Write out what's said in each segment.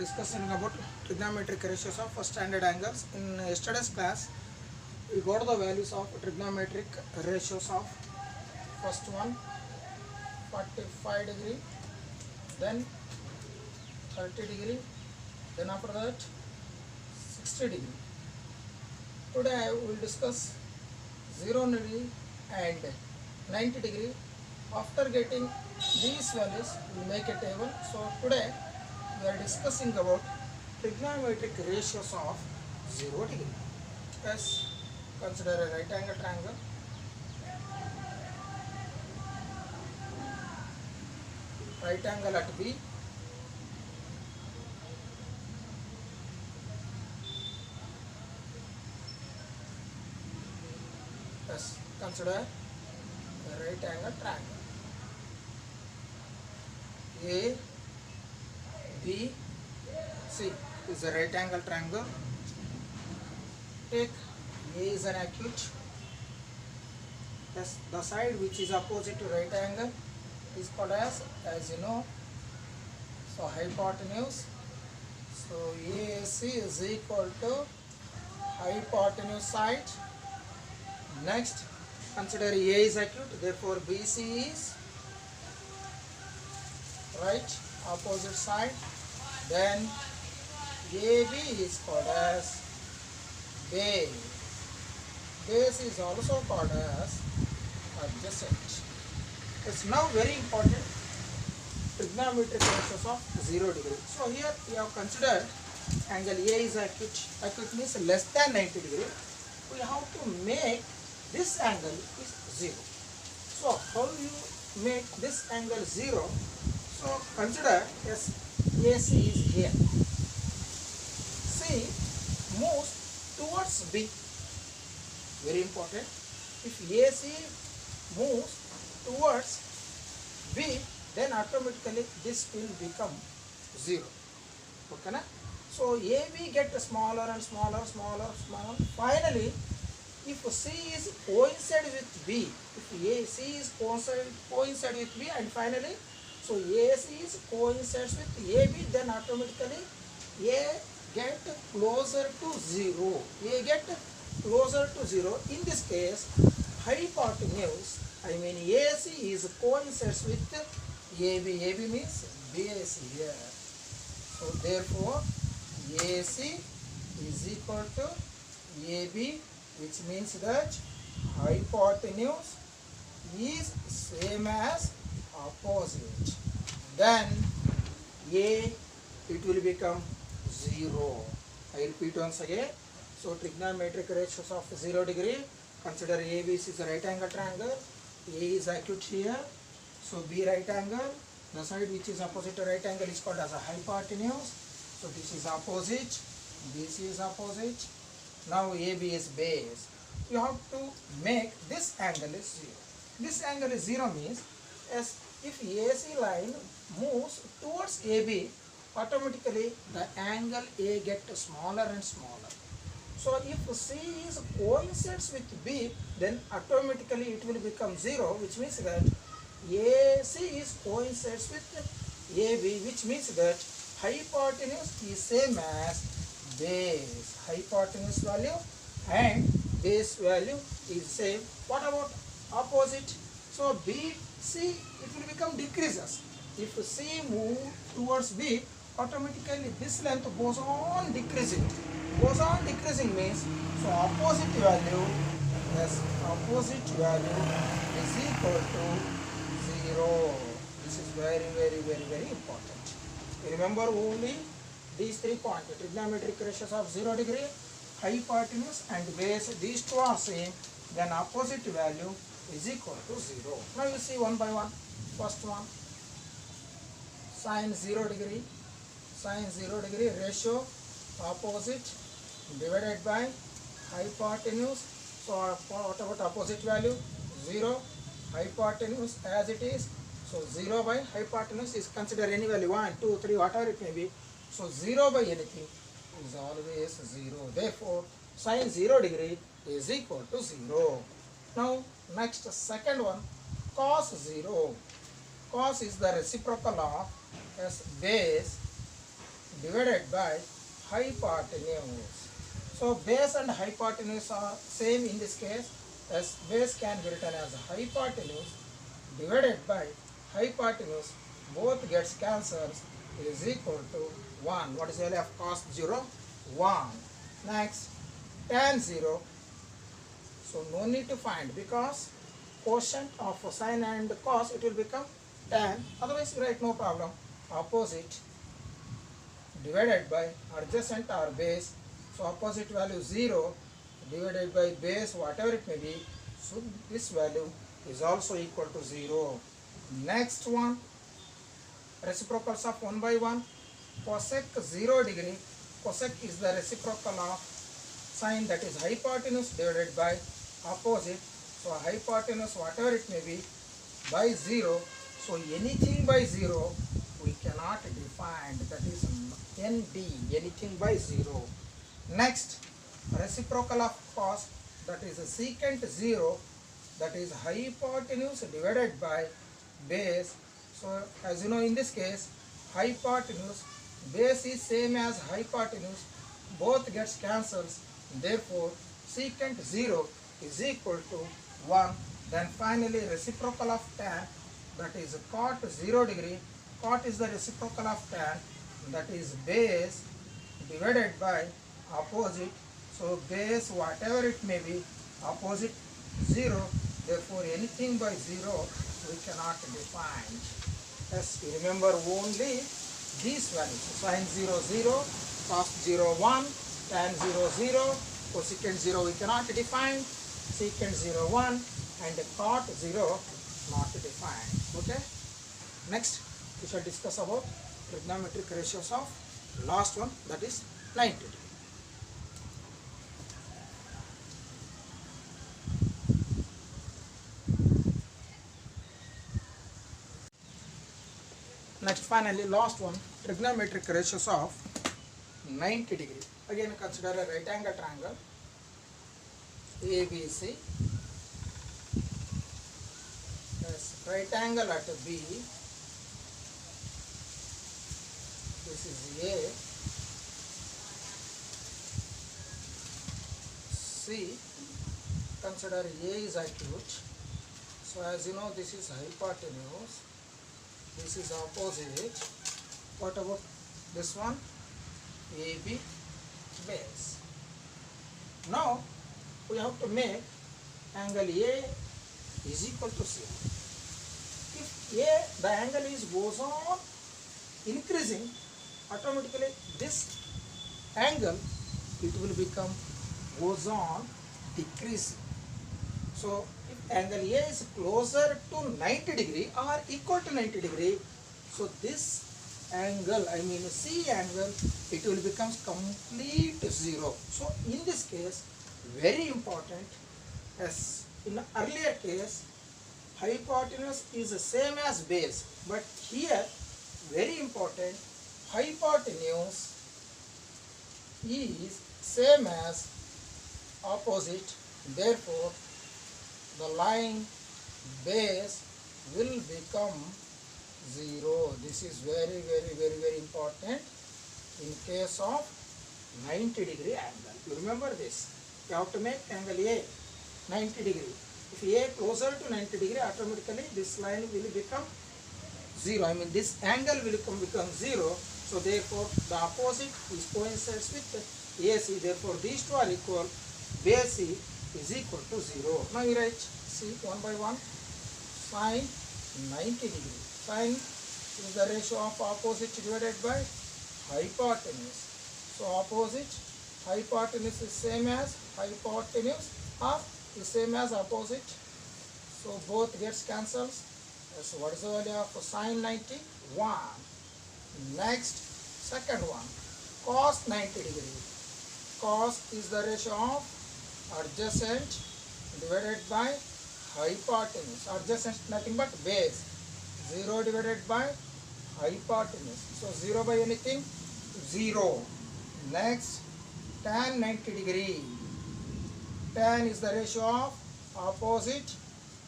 discussing about trigonometric ratios of first standard angles. In yesterday's class, we got the values of trigonometric ratios of first one 45 degree, then 30 degree, then after that 60 degree. Today we will discuss 0 degree and 90 degree. After getting these values, we will make a table. So today we are discussing about trigonometric ratios of 0 degree. Yes, consider a right angle triangle. Right angle at B. Yes, consider a right angle triangle. A, B, C is a right angle triangle. Take A is an acute. Yes, the side which is opposite to right angle is called as you know, so hypotenuse. So AAC is equal to hypotenuse side. Next, consider A is acute, therefore BC is right opposite side. Then AB is called as base. Base is also called as adjacent. It's now very important trigonometric ratios of 0 degree. So here we have considered angle A is acute. Acute means less than 90 degree. We have to make this angle is 0. So how you make this angle 0? So consider yes, AC is here. C moves towards B. Very important. If AC moves towards B, then automatically this will become 0. Okay, na? So AB gets smaller and smaller. Finally, if C is coincide with B, if AC is coincide with B, and finally, so AC is coincides with AB, then automatically A get closer to 0. A get closer to 0. In this case, hypotenuse, AC is coincides with AB. AB means base here. So therefore, AC is equal to AB, which means that hypotenuse is same as opposite. Then A, it will become 0. I repeat once again. So trigonometric ratios of 0 degree. Consider ABC is a right angle triangle. A is acute here. So B right angle. The side which is opposite to right angle is called as a hypotenuse. So this is opposite. BC is opposite. Now AB is base. You have to make this angle is 0. This angle is 0 means as if AC line moves towards AB, automatically the angle A gets smaller and smaller. So if C is coincides with B, then automatically it will become 0, which means that AC is coincides with AB, which means that hypotenuse is same as base. Hypotenuse value and base value is same. What about opposite? So BC, it will become decreases. If C move towards B, automatically this length goes on decreasing. Goes on decreasing means, so opposite value is equal to 0. This is very important. Remember only these 3 points: trigonometric ratios of 0 degree, hypotenuse and base. These two are same, then opposite value is equal to 0. Now you see one by one. First one, sine 0 degree. Sine 0 degree ratio opposite divided by hypotenuse. So what about opposite value? 0. Hypotenuse as it is. So 0 by hypotenuse is considered any value, 1, 2, 3, whatever it may be. So 0 by anything is always 0. Therefore, sine 0 degree is equal to 0. Now next, second one, cos 0. Cos is the reciprocal of base divided by hypotenuse. So base and hypotenuse are same in this case, as base can be written as hypotenuse divided by hypotenuse, both gets cancelled, is equal to 1. What is the value of cos 0? 1. Next, tan 0. So no need to find, because quotient of sine and cos, it will become tan. Otherwise write no problem. Opposite divided by adjacent or base. So opposite value 0 divided by base, whatever it may be. So this value is also equal to 0. Next one, reciprocals of 1 by 1. Cosec 0 degree. Cosec is the reciprocal of sine, that is hypotenuse divided by opposite. So hypotenuse, whatever it may be, by 0. So anything by 0 we cannot define, that is ND, anything by 0. Next, reciprocal of cos, that is secant 0, that is hypotenuse divided by base. So as you know, in this case, hypotenuse, base is same as hypotenuse, both gets cancelled, therefore secant 0 is equal to 1. Then finally reciprocal of tan, that is cot 0 degree. Cot is the reciprocal of tan, that is base divided by opposite. So base, whatever it may be, opposite 0, therefore anything by 0 we cannot define. Yes, you remember only these values. Sine 0 0, cos 0 1, tan 0 0, cosecant 0 we cannot define, secant 0 1, and cot 0 not defined. Okay. Next we shall discuss about trigonometric ratios of last one, that is 90 degree. Next, finally, last one, trigonometric ratios of 90 degree. Again, consider a right angle triangle ABC. Yes, right angle at B. This is A. C. Consider A is acute. So as you know, this is hypotenuse. This is opposite. What about this one? AB base. Now we have to make angle A is equal to C. If the angle is goes on increasing, automatically this angle, it will become goes on decreasing. So if angle A is closer to 90 degree or equal to 90 degree, so this angle, I mean C angle, it will become complete 0. So in this case, very important, as in the earlier case, hypotenuse is the same as base, but here very important, hypotenuse is same as opposite, therefore the line base will become 0. This is very important in case of 90 degree angle. You remember this. You have to make angle A 90 degree. If A closer to 90 degree, automatically this line will become 0. I mean this angle will become 0. So therefore the opposite is coincides with AC. Therefore these two are equal. BC is equal to 0. Now you write C one by one. Sine 90 degree. Sine is the ratio of opposite divided by hypotenuse. So opposite, hypotenuse is same as hypotenuse or is same as opposite. So both gets cancelled. So what is the value of sine 90? 1. Next, second one, cos 90 degree. Cos is the ratio of adjacent divided by hypotenuse. Adjacent nothing but base. 0 divided by hypotenuse. So 0 by anything? 0. Next, tan 90 degree. Tan is the ratio of opposite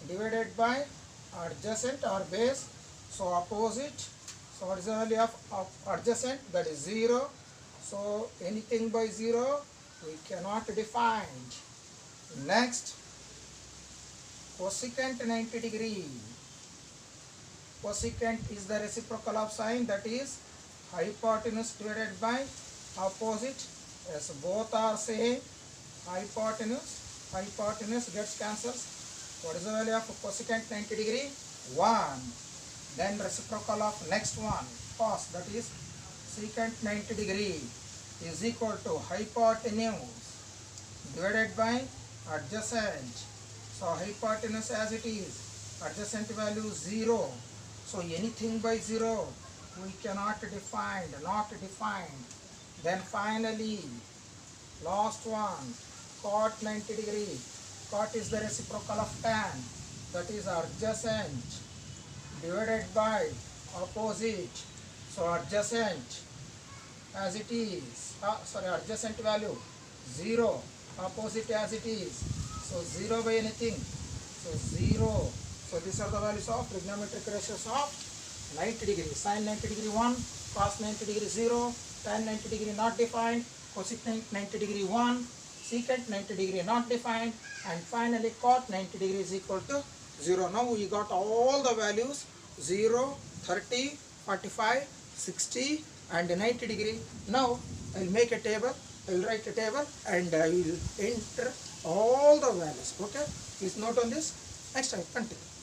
divided by adjacent or base. So opposite. So what is the value of adjacent? That is 0. So anything by 0 we cannot define. Next, cosecant 90 degree. Cosecant is the reciprocal of sine, that is hypotenuse divided by opposite. As both are same, hypotenuse gets cancels. What is the value of cosecant 90 degree? 1. Then reciprocal of next one, cos, that is secant 90 degree is equal to hypotenuse divided by adjacent. So hypotenuse as it is, adjacent value 0. So anything by 0 we cannot define, not defined. Then finally last one, cot 90 degree. Cot is the reciprocal of tan, that is adjacent divided by opposite. So adjacent as it is, adjacent value 0, opposite as it is, so 0 by anything, so 0. So these are the values of trigonometric ratios of 90 degree. Sin 90 degree 1, cos 90 degree 0, tan 90 degree not defined, cosecant 90 degree 1, secant 90 degree not defined, and finally cot 90 degree is equal to 0. Now we got all the values 0, 30, 45, 60 and 90 degree. Now I will make a table, I will write a table and I will enter all the values. Okay, please note on this. Next time continue.